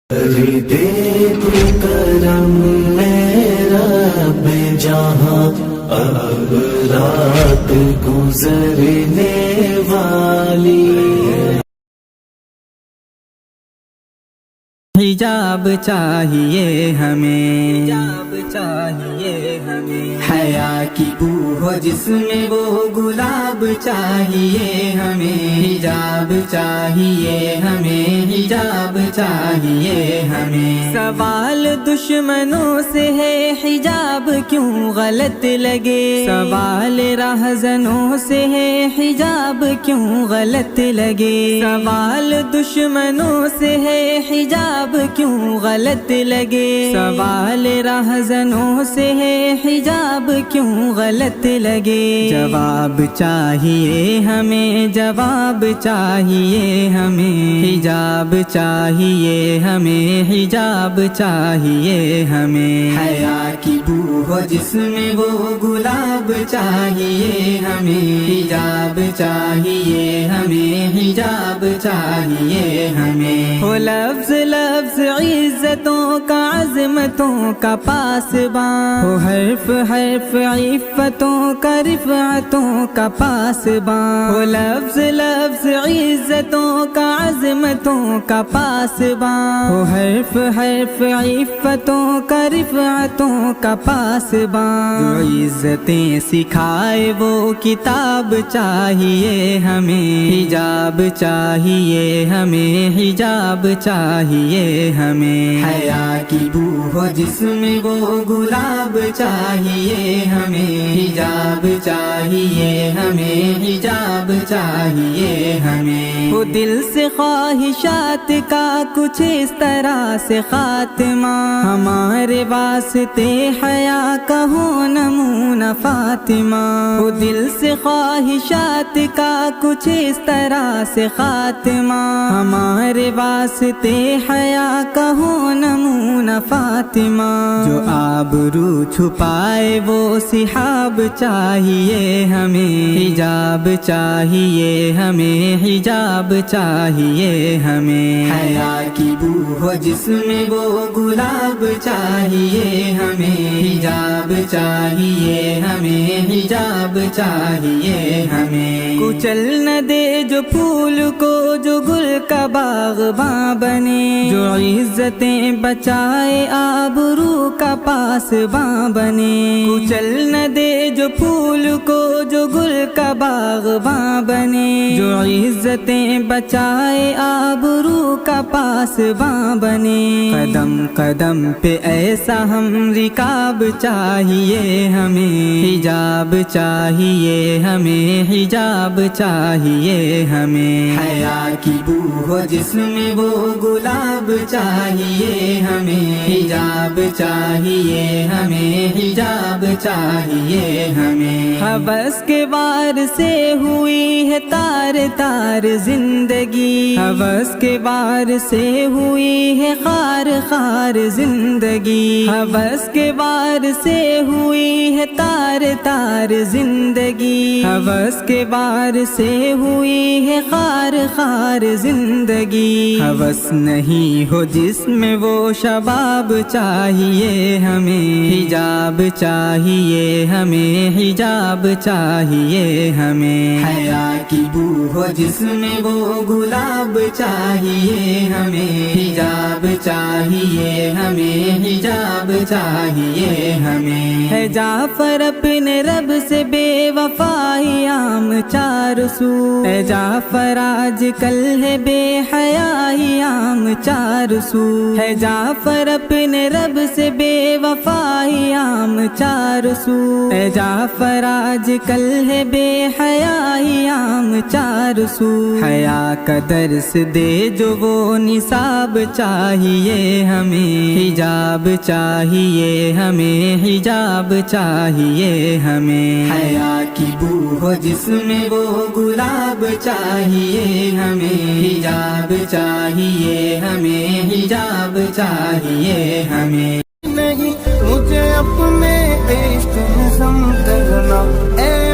دے تو کرم میرا بے جہاں اب رات گزرنے والی حجاب چاہیے ہمیں، حجاب چاہیے ہمیں، حیا کی بو ہو جس میں وہ گلاب چاہیے ہمیں، حجاب چاہیے ہمیں، حجاب چاہیے ہمیں۔ سوال دشمنوں سے ہے حجاب کیوں غلط لگے، سوال رہزنوں سے ہے حجاب کیوں غلط لگے، سوال دشمنوں سے ہے حجاب کیوں غلط لگے، سوال رہزنوں سے ہے حجاب کیوں غلط لگے۔ جواب چاہیے ہمیں، جواب چاہیے ہمیں، حجاب چاہیے ہمیں، حجاب چاہیے ہمیں۔ حیا کی بو ہو جس میں وہ گلاب چاہیے ہمیں، حجاب چاہیے ہمیں، حجاب چاہیے ہمیں۔ وہ لفظ لفظ عزتوں کا عظمتوں کا پاسباں، وہ حرف حرف عفتوں کا رفعتوں کا پاسباں، وہ لفظ لفظ عزتوں کا عظمتوں کا پاسباں، وہ حرف حرف عفتوں کا رفعتوں کا پاسباں۔ جو عزتیں سکھائے وہ کتاب چاہیے ہمیں، حجاب چاہیے ہمیں، حجاب چاہیے ہمیں۔ حیا کی بو ہو جس میں وہ گلاب چاہیے ہمیں، حجاب چاہیے ہمیں، حجاب چاہیے ہمیں۔ وہ دل سے خواہشات کا کچھ اس طرح سے خاتمہ، ہمارے واسطے حیا کا ہو نمونہ فاطمہ۔ وہ دل سے خواہشات کا کچھ اس طرح سے خاتمہ، ہمارے واسطے حیا کا ہو نمونہ فاطمہ۔ جو آبرو چھپائے وہ صحاب چاہیے ہمیں، حجاب چاہیے ہمیں، حجاب چاہیے ہمیں۔ حیا کی بو ہو جس میں وہ گلاب چاہیے ہمیں، حجاب چاہیے ہمیں، حجاب چاہیے ہمیں۔ کچل نہ دے جو پھول کو جو گل کا باغباں بنے، جو عزتیں بچائے آبرو کا پاسباں بنے۔ کچل نہ دے جو پھول کو جو گل کا باغباں بنے، جو عزتیں بچائے آبرو کا پاسباں بنے۔ قدم قدم پہ ایسا ہم رکاب چاہیے ہمیں، حجاب چاہیے ہمیں، حجاب چاہیے ہمیں۔ حیا کی بو ہو جس میں وہ گلاب چاہیے ہمیں، حجاب چاہیے ہمیں، حجاب چاہیے ہمیں۔ ہوس کے وار سے ہوئی ہے تار تار زندگی، ہوس کے وار سے ہوئی ہے خار خار زندگی، ہوس کے وار سے ہوئی ہے تار تار زندگی، ہوس کے وار سے ہوئی ہے خار خار زندگی۔ ہوس نہیں ہو جس میں وہ شباب چاہیے ہمیں، حجاب چاہیے ہمیں، حجاب چاہیے ہمیں۔ حیا کی بو ہو جس میں وہ گلاب چاہیے ہمیں، حجاب چاہیے ہمیں، حجاب چاہیے ہمیں۔ ہے جعفر اپنے رب سے بے وفائی عام چار سو، ہے جعفر آج کل ہے بے حیائی عام چار سو، ہے جعفر اپنے رب سے بے وفائی عام چار سو، ہے جعفر آج کل ہے بے حیائی عام چار سو۔ حیا کا درس دے جو وہ نصاب چاہیے ہمیں، حجاب چاہیے ہمیں، حجاب چاہیے ہمیں۔ حیا کی بو ہو جس میں وہ گلاب چاہیے ہمیں، حجاب چاہیے ہمیں، حجاب چاہیے ہمیں۔ نہیں مجھے اپنے عشق میں ضم کرنا، اے